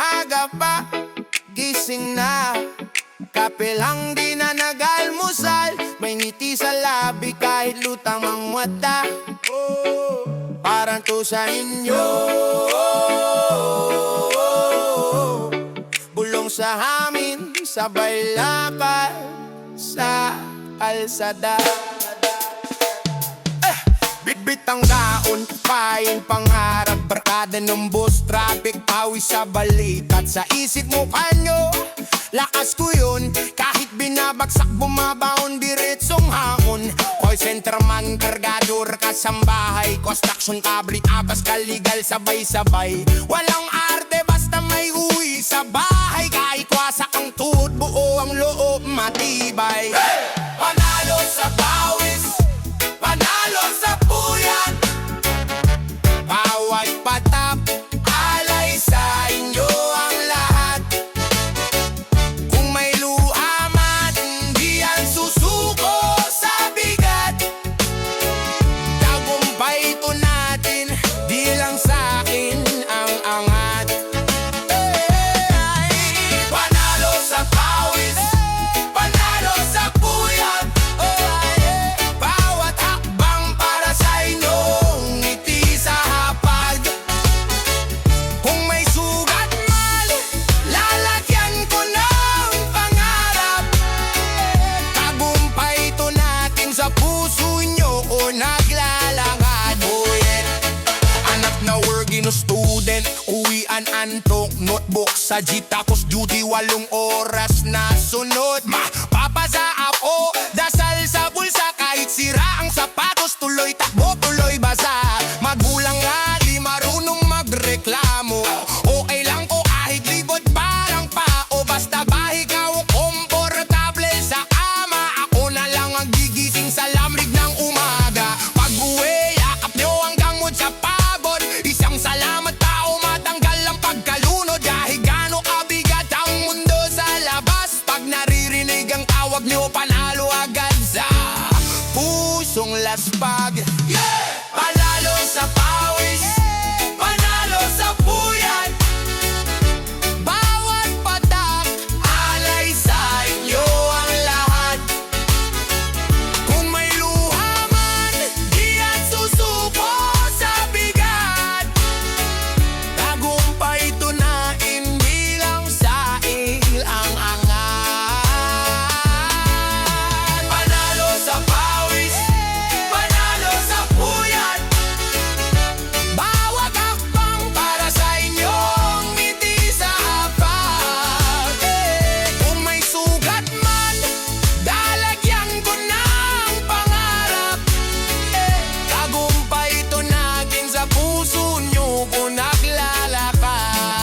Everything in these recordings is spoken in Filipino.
Maaga pa, gising na. Kape lang di na nag-almusal. May ngiti sa labi kahit lutang ang mata. Parang to sa inyo. Bulong sa amin, sabay lakad sa kalsada. Bitbit ang gaon, pain pangarap. Barkada ng bus, traffic, pawis sa balikat. Sa isip mo kanyo, lakas ko yun. Kahit binabagsak, bumabaon, diretsong hamon. Call center man, kargador, kasambahay. Construction, kablit, abas, kaligal, sabay-sabay. Walang arte, basta may uwi sa bahay. Kahit wasak ang tuhod, buo ang loob, matibay. Panalo sa pawis, panalo sa puyat. Bawat patap, alay sa inyo ang lahat. Kung may luha man, hindi yan susuko sa bigat. Tagumpay ito natin, di lang sa akin ang angat. Panalo sa pawis, panalo sa puyat. Bawat hakbang para sa inyong ngiti sa hapag. Kung may sugat man, lalagyan ko ng pangarap. Tagumpay ito natin sa puso nyo o naglalakad. Anak na working student, uwian antok, notebook sa jeep, tapos duty 8 oras na sunod. Mapapa sa apo, dasal sa bulsa, kahit sira ang sapatos, tuloy takbo, tuloy basa. Magulang nga, di marunong magreklamo. Okay lang ko kahit likod parang pao, basta bahay ka o komportable sa kama. Ako na lang ang gigising sa lamig ng umaga. Pag-uwi, yakap nyo hanggang mood sa pagod. Isang salamat tao, matanggal ang pagkalunod. Dahil gano'ng kabigat ang mundo sa labas. Pag naririnig ang tawag nyo, panalo agad sa pusong laspag. Panalo sa pawis, panalo sa puyat. Bawat patak, alay sa inyo ang lahat. Kung may luha man, di yan susuko sa bigat. Tagumpay ito na hindi lang sa ang angat. Panalo sa pawis, panalo sa puyat. Bawat hakbang para sa inyong ngiti sa hapag. Kung may sugat man, lalagyan ko ng pangarap. Tagumpay ito natin sa puso nyo kung naglalakad.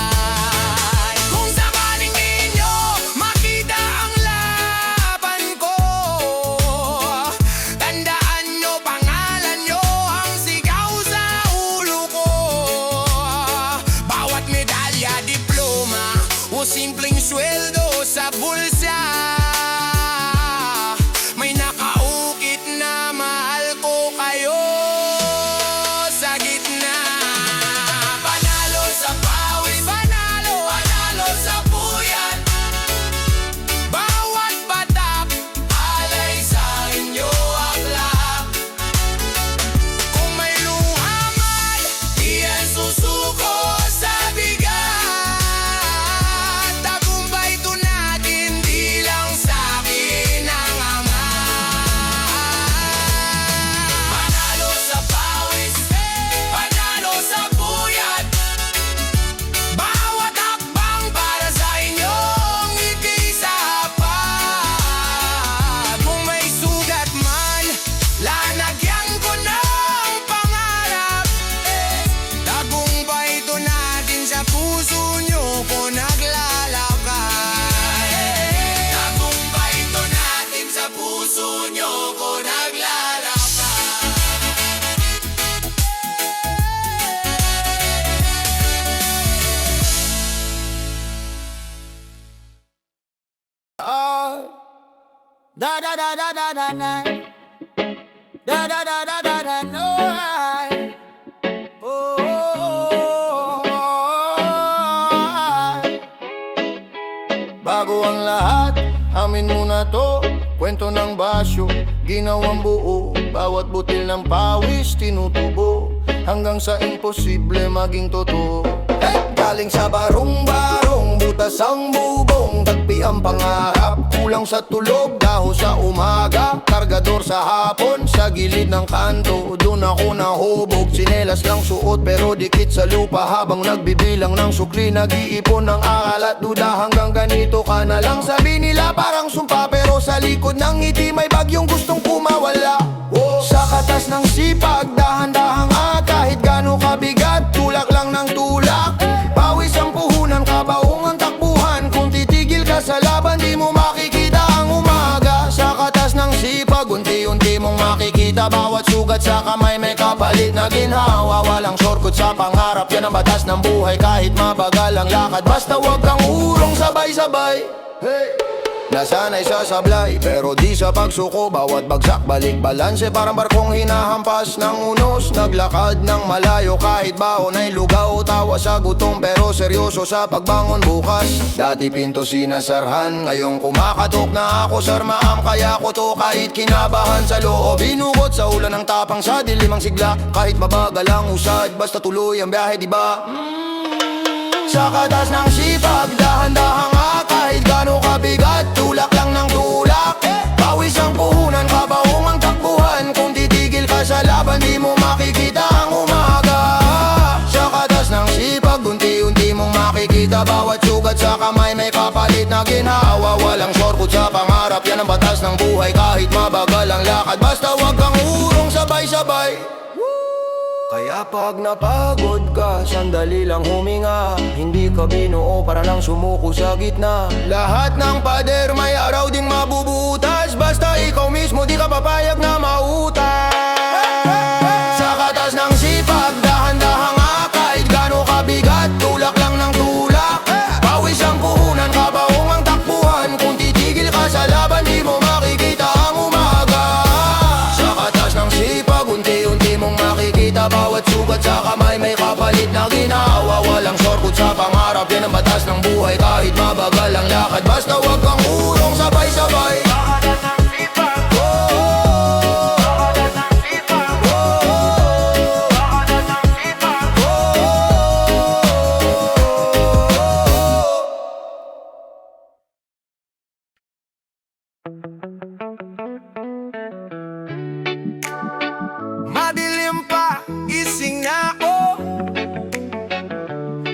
Kung sakaling ninyo makita ang laban ko, tandaan nyo, pangalan nyo ang sigaw sa ulo ko. Bawat medalya, diploma o simpleng sweldo sa bulsa, may nakaukit na mahal ko kayo sa gitna. Panalo sa pawis, panalo, panalo sa puyat. Bawat patak, alay sa inyo ang lahat. Kung may luha man, di yan susuko sa bigat. Tagumpay ito natin, di lang sa akin ang angat. Panalo sa pawis, panalo sa puyat. Bawat hakbang para sa inyong ngiti sa hapag. Kung may sugat man, lalagyan ko ng pangarap. Tagumpay ito natin sa puso nyo kung naglalakad. Tagumpay ito natin sa puso nyo kung naglalakad. Da da da da da da da da da da da da da no. Oh, oh, oh, oh, oh. Kwento ng basyo, ginawang buo. Bawat butil ng pawis, tinutubo hanggang sa imposible maging totoo. Galing sa barong-barong, butas ang bubong. Tagpi ang pangarap, kulang sa tulog. Daho sa umaga, kargador sa hapon. Sa gilid ng kanto, doon ako nahubog. Sinelas lang suot pero dikit sa lupa. Habang nagbibilang ng sukli, nag-iipon ng akal at duda. Hanggang ganito ka na lang. Sabi nila parang sumpa, pero sa likod ng ngiti may bagyong gustong kumawala. Sa katas ng sipag, dahan-dahang kahit gano'ng kabigat, tulak lang ng tulak. Pawis ang puhunan, kabaong ang takbuhan. Kung titigil ka sa laban, di mo makikita ang umaga. Sa katas ng sipag, unti-unti mong makikita. Bawat sugat sa kamay may kapalit na ginhawa. Walang shortcut sa pangarap, yan ang batas ng buhay. Kahit mabagal ang lakad, basta wag kang urong sabay-sabay. Hey! Nasanay sa sablay, pero di sa pagsuko. Bawat bagsak, balik balanse, parang barkong hinahampas ng unos. Naglakad ng malayo, kahit baon ay lugaw. Tawa sa gutom, pero seryoso sa pagbangon bukas. Dati pinto sinasarhan, ngayong kumakatok na ako. Sarmaam kaya ko to, kahit kinabahan sa loob. Binukot sa ulan ng tapang sa dilim ang sigla. Kahit mabagal ang usad, basta tuloy ang biyahe, diba? Sa katas ng sipag, dahan-dahang kahit gano'ng kabigat, tulak lang ng tulak. Pawis ang puhunan, kabaong ang takbuhan. Kung titigil ka sa laban, di mo makikita ang umaga. Sa katas ng sipag, unti-unti mong makikita. Bawat sugat sa kamay may kapalit na ginhawa. Walang shortcut sa pangarap, yan ang batas ng buhay. Kahit mabagal ang lakad, basta wag kang urong sabay-sabay. Kaya pag napagod ka, sandali lang huminga. Hindi ka binuo para lang sumuko sa gitna. Lahat ng pader may araw ding mabubutas. Basta ikaw mismo di ka papayag na mautas. Sa katas ng sipag, dahan-dahang kahit gano'ng kabigat, tulak lang ng tulak. Pawis ang puhunan, kabaong ang takbuhan. Kung titigil ka sa laban, di mo makikita ang umaga. Sa katas ng sipag, unti-unti mong makikita. Bawat sugat sa kamay may kapalit na ginawa. Walang shortcut sa pangarap, yan ang batas ng buhay. Kahit mabagal ang lakad, basta wag kang urong sabay-sabay. Madilim pa, gising na ako.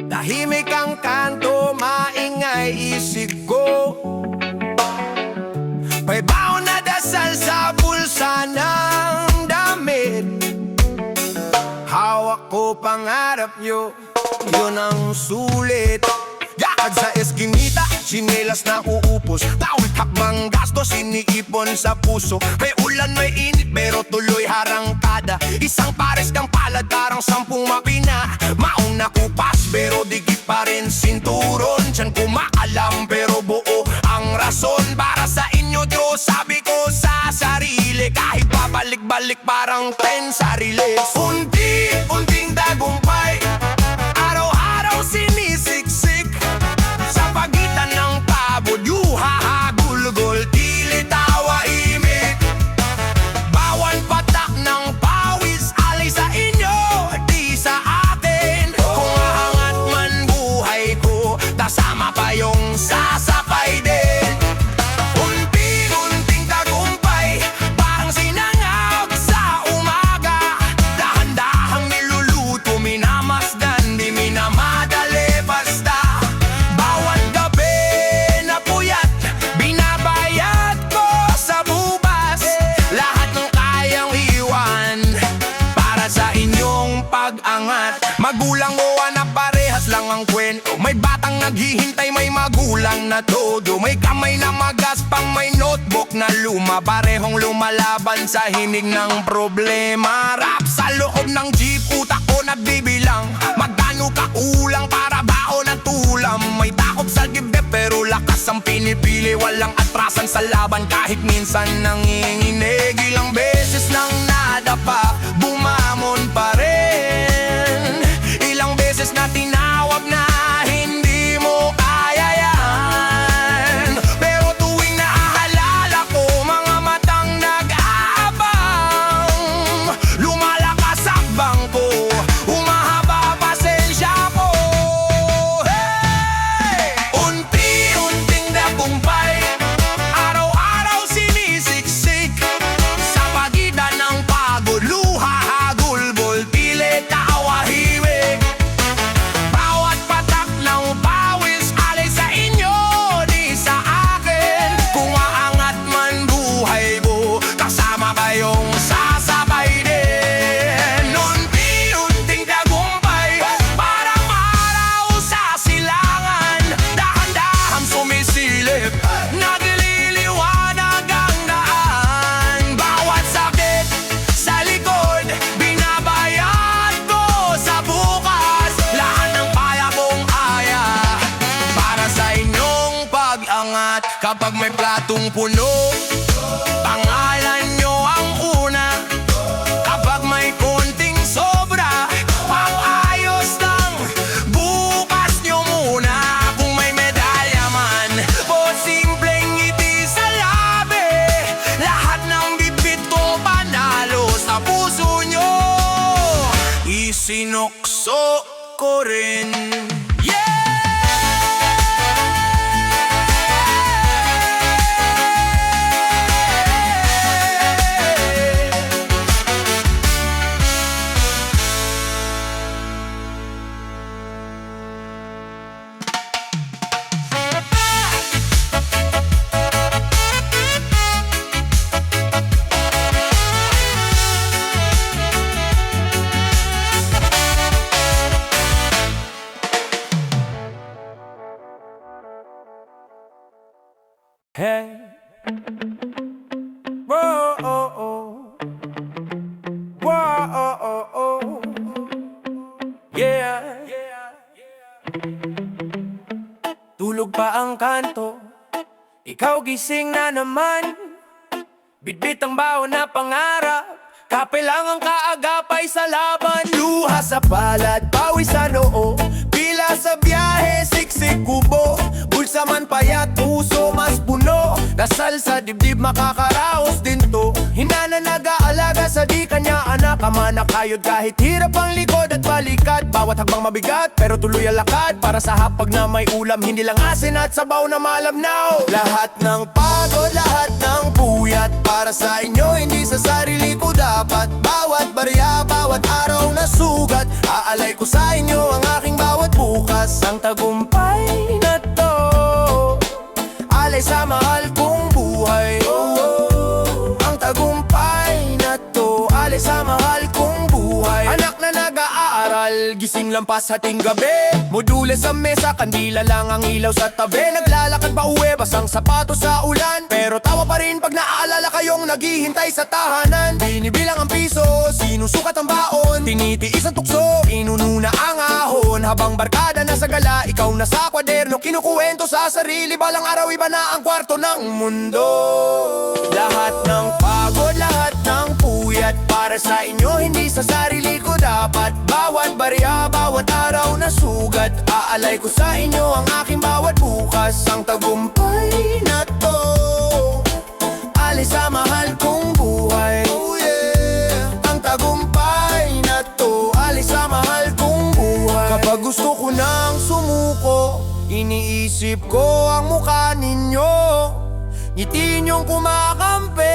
Tahimik ang kanto, maingay isip ko. May baon na dasal sa bulsa ng damit. Hawak ko pangarap nyo, yun ang sulit. Yakad sa eskinita, sinelas na uupos. Tawid hakbang gastos, iniipon sa puso. May ulan, may init, pero tuloy harangkada. Isang pares kang palad, parang 10 mapina. Mauna kupas, pero dikit pa rin sinturon. Diyan kumakalam, pero buo ang rason. Para sa inyo, Diyos, sabi ko sa sarili. Kahit babalik-balik, parang 10 sariles. Unti-unting tagumpay, araw-araw sinisiksik. Sa pagitan ng pagod, yuhahagulgol, tili tawa imik. Bawal patak ng pawis, alay sa inyo, di sa atin. Kung aangat man buhay ko, kasama pa yung sasakay din. Unti-unting tagumpay, parang sinangag sa umaga. Dahan-dahang niluluto, minamasdan, di minamadali basta. Bawat gabi na puyat, binabayad ko sa bubas. Lahat ng kayang iwan, para sa inyong pag-angat. Magulang o anak, parehas lang ang kwento. May batang naghihintay, may magulang na todo. May kamay na magaspang, may notebook na luma. Parehong lumalaban sa hinig ng problema. Rap sa loob ng jeep, utak ko nagbibilang. Magkano ka ulang para baon at tulam. May takop sa gibdep, pero lakas ang pinipili. Walang atrasan sa laban, kahit minsan nanginginig. Ilang beses nang nadapa, bumamon pa rin. Ilang beses na tinawag na hindi mo kaya yan. Pero tuwing naahalala ko, mga kapag may platong puno, pangalan nyo ang una. Kapag may konting sobra, pang-ayos lang, bukas nyo muna. Kung may medalya man o simpleng ngiti sa labi, lahat ng bitbit ko panalo sa puso nyo, isinukso ko rin. Hey, whoa, oh, oh. Whoa, oh, oh, oh. Yeah. Tulog pa ang kanto, ikaw gising na naman. Bitbit ang baon na pangarap, kape lang ang kaagapay sa laban. Luha sa palad, pawis sa noo, pila sa biyahe, siksik kubo. Bulsa man payat, puso mas puno. Dasal sa dibdib, makakaraos din to. Hinana nag-aalaga sa di kanya anak. Ama na kayod kahit hirap ang likod at balikat. Bawat hakbang mabigat, pero tuloy ang lakad. Para sa hapag na may ulam, hindi lang asin at sabaw na malabnaw. Lahat ng pagod, lahat ng puyat, para sa inyo, hindi sa sarili ko dapat. Bawat barya, bawat araw na sugat, aalay ko sa inyo ang aking bawat bukas. Ang tagumpay na to, alay sa mahal kong buhay. Ang tagumpay na to, alay sa mahal kong buhay. Anak na nag-aaral, gising lang pa sa ating gabi. Module sa mesa, kandila lang ang ilaw sa tabi. Naglalakad pa uwi, basang sapatos sa ulan, pero tawa pa rin pag naaalala kayong naghihintay sa tahanan. Binibilang ang piso, sinusukat ang baon, tinitiis ang tukso, inununa ang ahon. Habang barkada na sa gala, ikaw na sa kwaderno, kinukuwento sa sarili. Balang araw iba na ang kwarto ng mundo. Lahat ng pagod, lahat ng puyat, para sa inyo, hindi sa sarili ko dapat. Bawat barya, bawat araw na sugat, aalay ko sa inyo ang aking bawat bukas. Ang tagumpay na to, alay sa mahal kong buhay. Ang tagumpay na to, alay sa mahal kong buhay. Kapag gusto ko nang sumuko, iniisip ko ang mukha ninyo. Ngiti niyong kumakampi,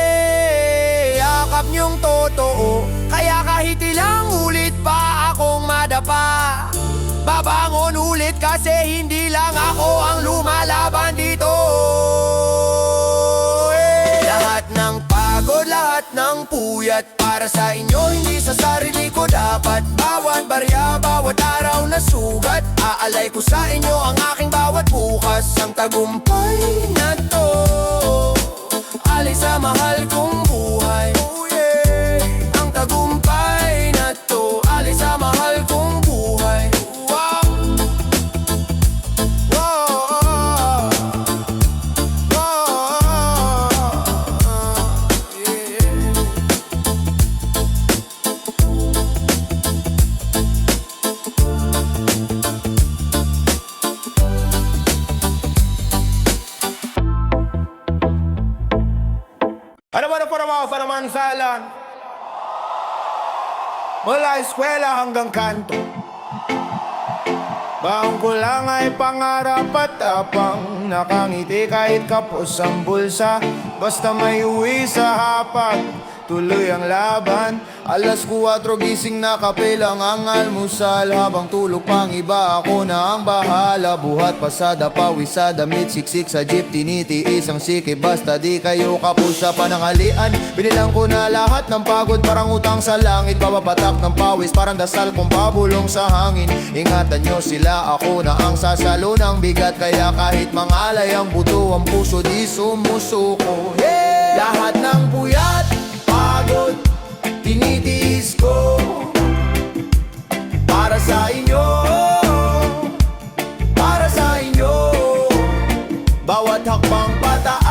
yakap niyong totoo. Kaya kahit ilang ulit pa akong madapa, babangon ulit kasi hindi lang ako ang lumalaban dito. Lahat ng pagod, lahat ng puyat, para sa inyo, hindi sa sarili ko dapat. Bawat barya, bawat araw na sugat, aalay ko sa inyo ang aking bawat bukas. Ang tagumpay na to, alay sa mahal kong buhay. Ang tagumpay na to, alay sa mahal kong buhay. Wow. Wow. Ano po mga panamansalan? Mula eskwela hanggang kanto, baon ko lang ay pangarap at tapang. Nakangiti kahit kapos ang bulsa, basta may uwi sa hapag, tuloy ang laban. Alas 4 gising na, kape lang ang almusal. Habang tulog pang iba, ako na ang bahala. Buhat pasada, pawis sa damit, siksik sa jeep, tinitiis ang sikip. Basta di kayo kapos sa panangalian. Binilang ko na lahat ng pagod, parang utang sa langit. Bababatak ng pawis, parang dasal kong pabulong sa hangin. Ingatan nyo sila, ako na ang sasalo ng bigat. Kaya kahit mangalay ang buto, ang puso di sumusuko. Lahat ng puyat, pagod, tinitiis ko para sa inyo, para sa inyo. Bawat hakbang pataas,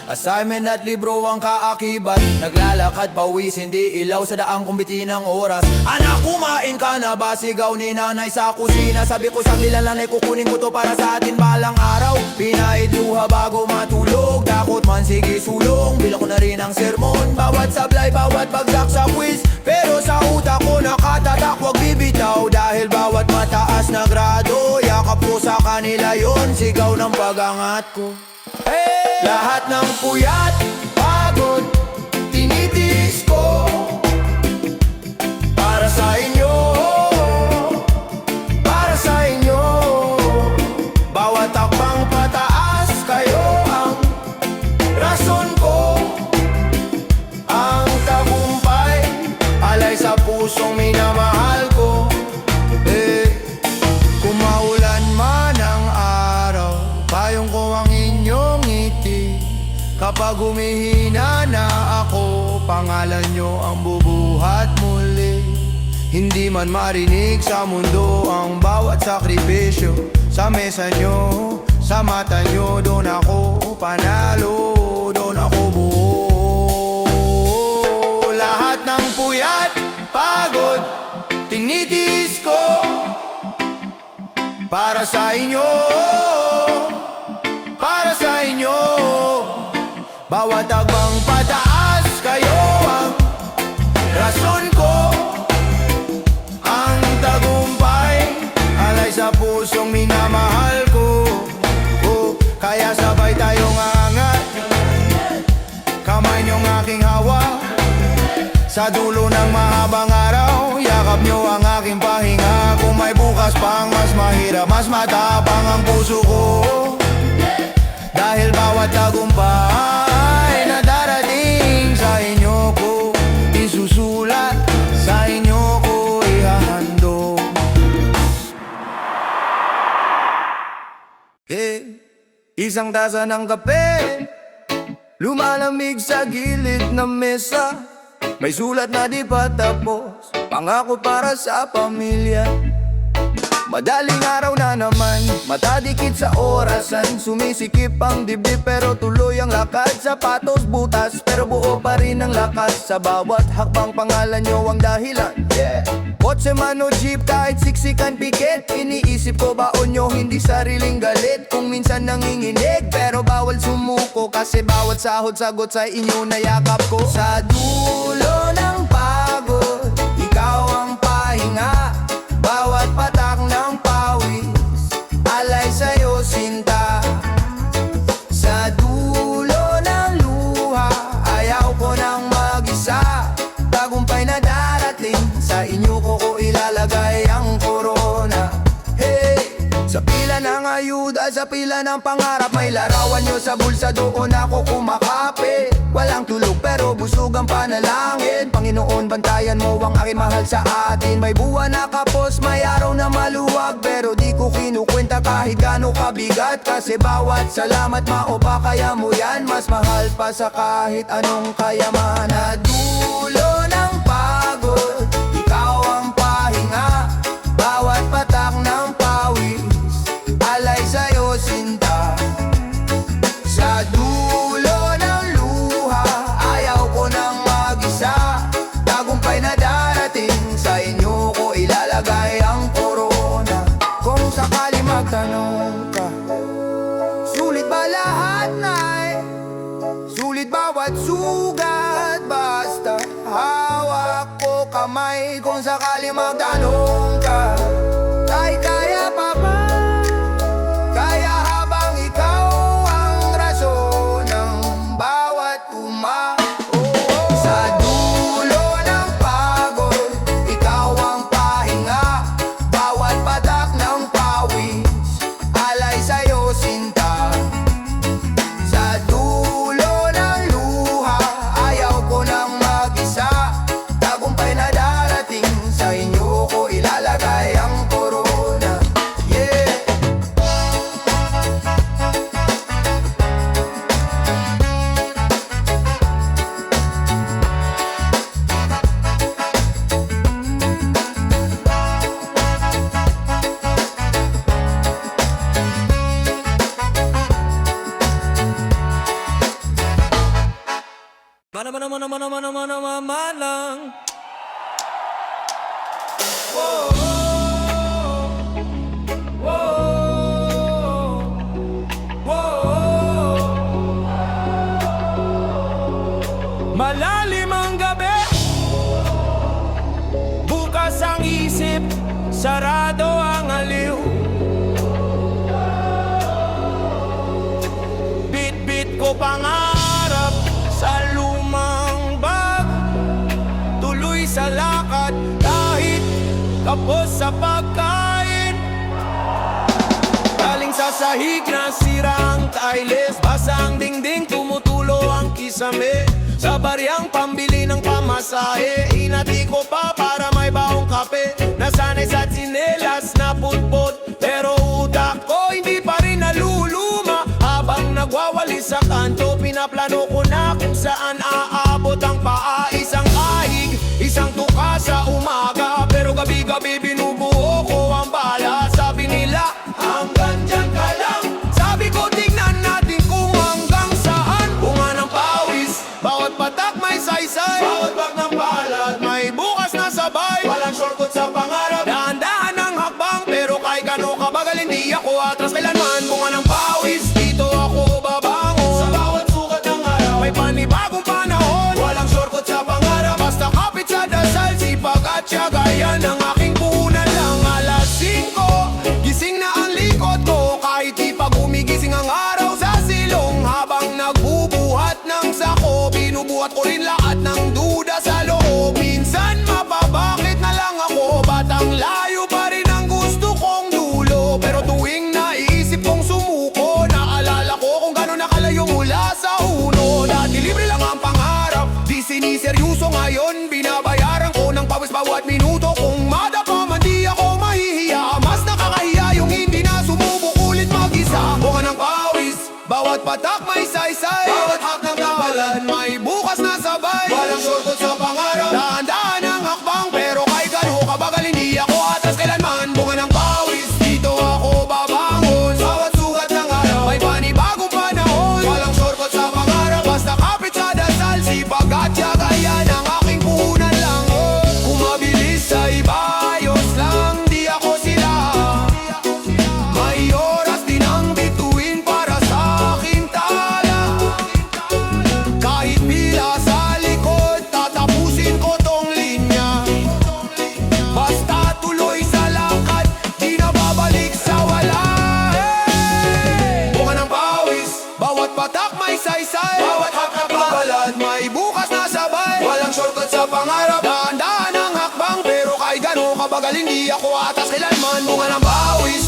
Assignment at libro ang kaakibat. Naglalakad pawis, hindi ilaw sa daang kumbiti ng oras. Anak, kumain ka na ba? Sigaw ni nanay sa kusina. Sabi ko sa ilan lang ay kukunin ko to para sa atin balang araw. Pinaidluha bago matulog. Takot man, sige sulong. Bilang ko na rin ang sermon. Bawat sablay, bawat bagsak sa quiz. Pero sa utak ko nakatatak, wag bibitaw. Dahil bawat mataas na grado, yakap ko sa kanila yon. Sigaw ng pagangat ko. Hey! Lahat ng puyat, pagod, tinitiis ko para sa inyo, para sa inyo. Bawat takbang pataas, kayo ang rason ko. Ang tagumpay, alay sa pusong minamahal ko. Kung maulan man ang araw, payong ko ang inyong ngiti. Kapag humihina na ako, pangalan nyo ang bubuhat muli. Hindi man marinig sa mundo ang bawat sakripisyo. Sa mesa nyo, sa mata nyo, doon ako panalo, doon ako buo. Lahat ng puyat, pagod, tinitiis ko para sa inyo, para sa inyo. Bawat tagbang pataas, kayo ang rason ko. Ang tagumpay, alay sa pusong minamahal ko. Kaya sabay tayong angat, kamay niyong aking hawak. Sa dulo ng mahabang araw, yakap niyo ang aking pahinga. Kung may bukas pang mas mahirap, mas matapang ang puso ko. Dahil bawat tagumpay na darating sa inyo ko isusulat, sa inyo ko ihahandog. Isang tasa ng kape, lumalamig sa gilid ng mesa. May sulat na di pa tapos, pangako para sa pamilya. Madaling araw na naman, matadikit sa orasan. Sumisikip ang dibdib pero tuloy ang lakad. Sapatos, butas, pero buo pa rin ang lakas. Sa bawat hakbang pangalan nyo ang dahilan, yeah. Kotse man o jeep, kahit siksikan pikit. Iniisip ko baon nyo, hindi sariling galit. Kung minsan nanginginig, pero bawal sumuko. Kasi bawat sahod sagot sa inyo na yakap ko. Sa dulo ng pagod, ikaw ang pahinga. Bawat patak ng pawis, alay sa'yo sinta. Sa dulo ng luha, ayaw ko nang mag-isa. Tagumpay na darating, sa inyo ko ilalagay ang korona. Hey! Sa pila ng ayuda, sa pila ng pangarap, may larawan nyo sa bulsa, doon ako kumakapit. Walang tulog pero busog ang panalangin. Panginoon, bantayan mo ang aking mahal sa atin. May buwan na kapos, may araw na maluwag, pero di ko kinukwenta kahit gaano kabigat. Kasi bawat salamat maupa, kaya mo yan mas mahal pa sa kahit anong kayamanan. Dulo ng pagod, ikaw ang pahinga. Bawat patak ng pawis, alay sa'yo sinta. Sa dulo ng luha, ayaw ko nang mag-isa. Tagumpay na darating, sa inyo ko ilalagay ang korona. Kung sakali magtanong ka, sulit ba lahat, nay? Sulit bawat sugat, basta hawak ko kamay. Kung sakali magtanong ka, ay kaya pa ba? Kaya habang ikaw ang rason ng bawat Sa dulo ng pagod, ikaw ang pahinga. Bawat patak ng pawis, alay sa'yo sinta. Sa dulo ng luha, ayaw ko nang mag-isa. Tagumpay na darating, sa inyo ko ilalagay ang ko pangarap sa lumang bag, tuloy sa lakad kahit kapos sa pagkain. Galing sa sahig na sirang tiles, basa ang dingding, tumutulo ang kisame. Sa bariyang pambili ng pamasahe, inati ko pa para may baong kape. Nasanay sa tsinelas na putpot, pero utak ko hindi pa rin naluluma. Habang nagwawali sa kanto, pinaplano ko na kung saan aabot ang paa. Isang kahig, isang tuka sa umaga, pero gabi-gabi binubuo ko ang bala. Sabi nila, hanggang dyan ka lang. Sabi ko, tignan natin kung hanggang saan. Bunga ng pawis, bawat patak may saysay, bawat bag ng palad may bukas na sabay. Walang shortcut sa pangarap, dahan-dahan ang hakbang, pero kahit gano'n kabagal hindi ako atras kailanman. Bunga ng pawis, dito ako babangon. Sa bawat sukat ng araw, may panibagong panahon. Walang shortcut sa pangarap, basta kapit sa dasal, sipag at tiyaga, yan ang aking puhunan lang. Alas 5, gising na ang likod ko, kahit di pa gumigising ang araw sa silong. Habang nagbubuhat ng sako, binubuhat ko rin lahat ng duda sa loob. Minsan mapabakit na lang ako, batang layo pa rin ang gusto kong dulo. Pero tuwing naiisip kong sumuko, naalala ko kung gano'n nakalayo mula sa uno. Dati libre lang ang pangarap, di siniseryoso, ngayon binabayaran ko ng pawis bawat minuto. Kung madapa man di ako mahihiya, mas nakakahiya yung hindi na sumubok ulit mag-isa. Bunga ng pawis, bawat patak may saysay, bawat hak ng kapalan may bukas na sabay. Walang shortcut sa pangarap, dahan-dahan ang hakbang, pero kahit gano'n kabagal hindi ako atas kailanman. Bunga ng pawis, dito ako babangon. Bawat sukat ng araw, may panibagong panahon. Walang shortcut sa pangarap, basta kapit sa dasal, sipag at tiyaga, yan ang aking puhunan lang. Kung mabilis sa iba, ayos lang, di ako sila. May oras din ang bituin para sa aking tala. Kahit pila sa likod, tatapusin ko tong linya. Basta tuloy sa lakad, di na babalik sa wala. Bunga ng pawis, bawat patak may saysay, bawat hakabalad may bukas na sabay. Walang shortcut sa pangarap, dahan-dahan ang hakbang, pero kahit gano'n kabagal hindi ako atas kailanman. Bunga ng pawis,